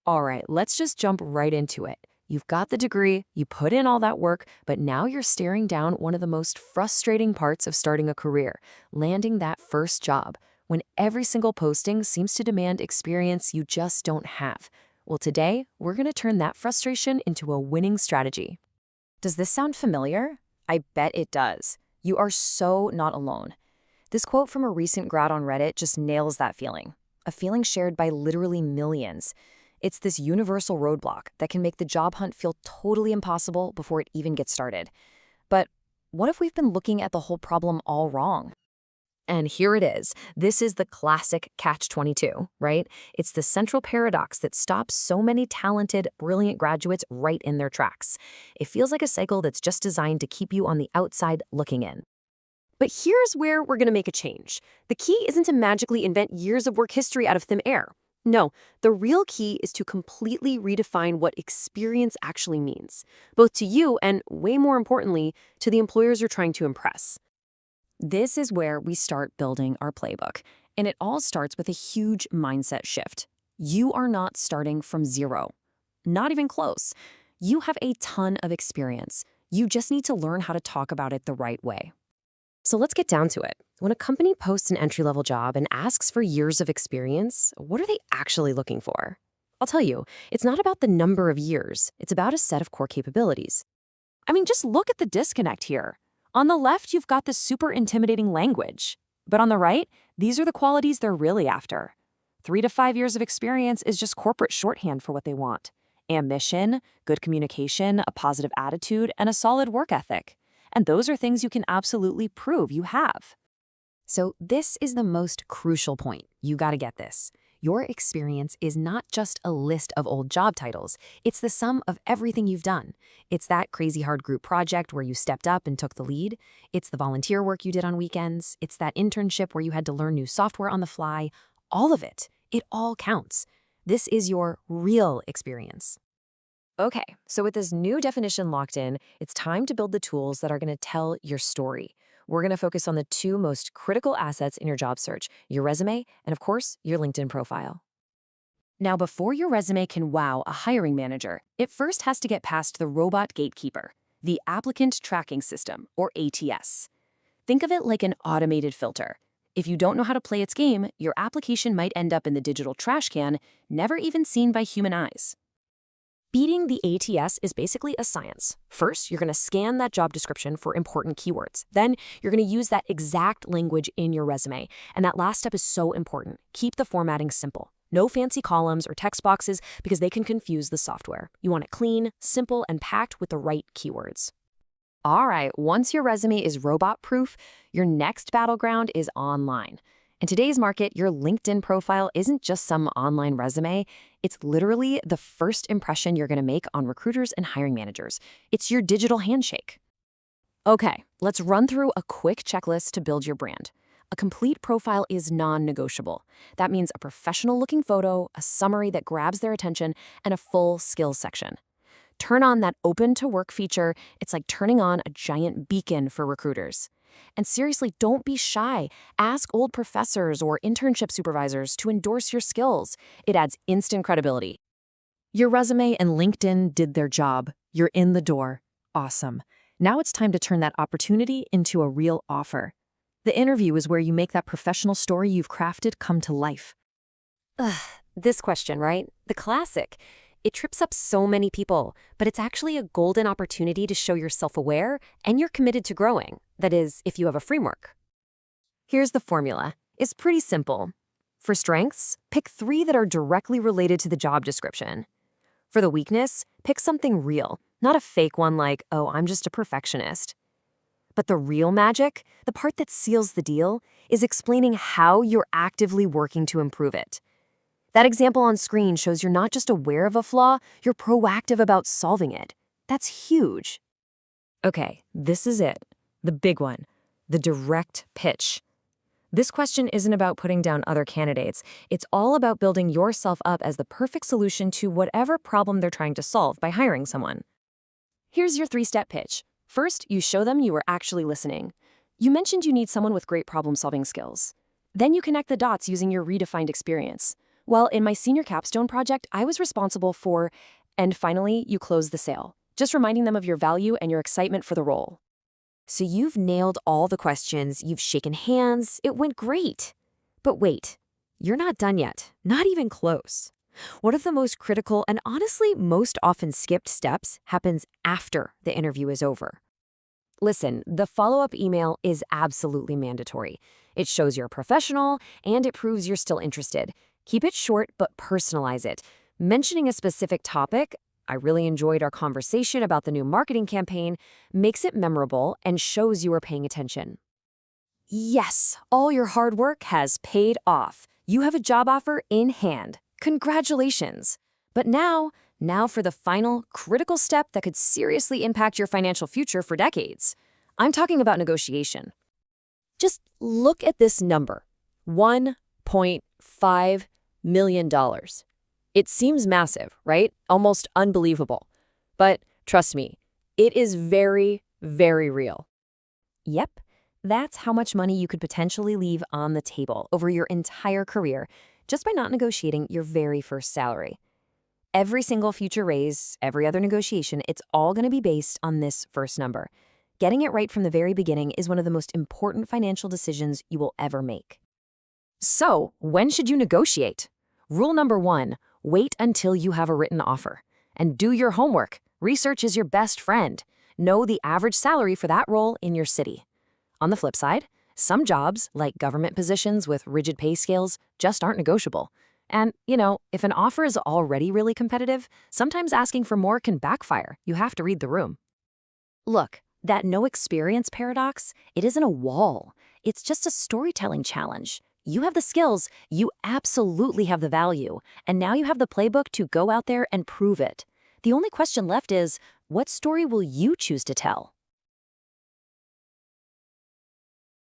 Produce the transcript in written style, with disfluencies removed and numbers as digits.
All right, let's just jump right into it. You've got the degree, you put in all that work, but now you're staring down one of the most frustrating parts of starting a career, landing that first job, when every single posting seems to demand experience you just don't have. Well, today, we're going to turn that frustration into a winning strategy. Does this sound familiar? I bet it does. You are so not alone. This quote from a recent grad on Reddit just nails that feeling, a feeling shared by literally millions. It's this universal roadblock that can make the job hunt feel totally impossible before it even gets started. But what if we've been looking at the whole problem all wrong? And here it is. This is the classic catch-22, right? It's the central paradox that stops so many talented, brilliant graduates right in their tracks. It feels like a cycle that's just designed to keep you on the outside looking in. But here's where we're going to make a change. The key isn't to magically invent years of work history out of thin air. No, the real key is to completely redefine what experience actually means, both to you and, way more importantly, to the employers you're trying to impress. This is where we start building our playbook, and it all starts with a huge mindset shift. You are not starting from zero. Not even close. You have a ton of experience. You just need to learn how to talk about it the right way. So let's get down to it. When a company posts an entry-level job and asks for years of experience, what are they actually looking for? I'll tell you, it's not about the number of years. It's about a set of core capabilities. I mean, just look at the disconnect here. On the left, you've got this super intimidating language. But on the right, these are the qualities they're really after. 3 to 5 years of experience is just corporate shorthand for what they want. Ambition, good communication, a positive attitude, and a solid work ethic. And those are things you can absolutely prove you have. So this is the most crucial point. You gotta get this. Your experience is not just a list of old job titles. It's the sum of everything you've done. It's that crazy hard group project where you stepped up and took the lead. It's the volunteer work you did on weekends. It's that internship where you had to learn new software on the fly. All of it. It all counts. This is your real experience. Okay, so with this new definition locked in, it's time to build the tools that are going to tell your story. We're going to focus on the two most critical assets in your job search, your resume and, of course, your LinkedIn profile. Now, before your resume can wow a hiring manager, it first has to get past the robot gatekeeper, the Applicant Tracking System, or ATS. Think of it like an automated filter. If you don't know how to play its game, your application might end up in the digital trash can, never even seen by human eyes. Beating the ATS is basically a science. First, you're going to scan that job description for important keywords. Then, you're going to use that exact language in your resume. And that last step is so important. Keep the formatting simple. No fancy columns or text boxes because they can confuse the software. You want it clean, simple, and packed with the right keywords. All right, once your resume is robot-proof, your next battleground is online. In today's market, your LinkedIn profile isn't just some online resume. It's literally the first impression you're going to make on recruiters and hiring managers. It's your digital handshake. Okay, let's run through a quick checklist to build your brand. A complete profile is non-negotiable. That means a professional-looking photo, a summary that grabs their attention, and a full skills section. Turn on that open to work feature. It's like turning on a giant beacon for recruiters. And seriously, don't be shy. Ask old professors or internship supervisors to endorse your skills. It adds instant credibility. Your resume and LinkedIn did their job. You're in the door. Awesome. Now it's time to turn that opportunity into a real offer. The interview is where you make that professional story you've crafted come to life. This question, right? The classic. It trips up so many people, but it's actually a golden opportunity to show you're self-aware and you're committed to growing. That is, if you have a framework. Here's the formula. It's pretty simple. For strengths, pick 3 that are directly related to the job description. For the weakness, pick something real, not a fake one like, oh, I'm just a perfectionist. But the real magic, the part that seals the deal, is explaining how you're actively working to improve it. That example on screen shows you're not just aware of a flaw, you're proactive about solving it. That's huge. Okay, this is it. The big one. The direct pitch. This question isn't about putting down other candidates. It's all about building yourself up as the perfect solution to whatever problem they're trying to solve by hiring someone. Here's your 3-step pitch. First, you show them you are actually listening. You mentioned you need someone with great problem-solving skills. Then you connect the dots using your redefined experience. Well, in my senior capstone project, I was responsible for, and finally, you close the sale. Just reminding them of your value and your excitement for the role. So you've nailed all the questions, you've shaken hands, it went great. But wait, you're not done yet, not even close. One of the most critical and honestly most often skipped steps happens after the interview is over. Listen, the follow-up email is absolutely mandatory. It shows you're a professional and it proves you're still interested. Keep it short but personalize it. Mentioning a specific topic, I really enjoyed our conversation about the new marketing campaign, makes it memorable and shows you are paying attention. Yes, all your hard work has paid off. You have a job offer in hand. Congratulations. But now for the final, critical step that could seriously impact your financial future for decades. I'm talking about negotiation. Just look at this number, $1.5 million. It seems massive, right? Almost unbelievable. But trust me, it is very, very real. Yep, that's how much money you could potentially leave on the table over your entire career just by not negotiating your very first salary. Every single future raise, every other negotiation, it's all going to be based on this first number. Getting it right from the very beginning is one of the most important financial decisions you will ever make. So, when should you negotiate? Rule number 1, wait until you have a written offer. And do your homework. Research is your best friend. Know the average salary for that role in your city. On the flip side, some jobs, like government positions with rigid pay scales, just aren't negotiable. And, if an offer is already really competitive, sometimes asking for more can backfire. You have to read the room. Look, that no experience paradox, it isn't a wall. It's just a storytelling challenge. You have the skills, you absolutely have the value, and now you have the playbook to go out there and prove it. The only question left is, what story will you choose to tell?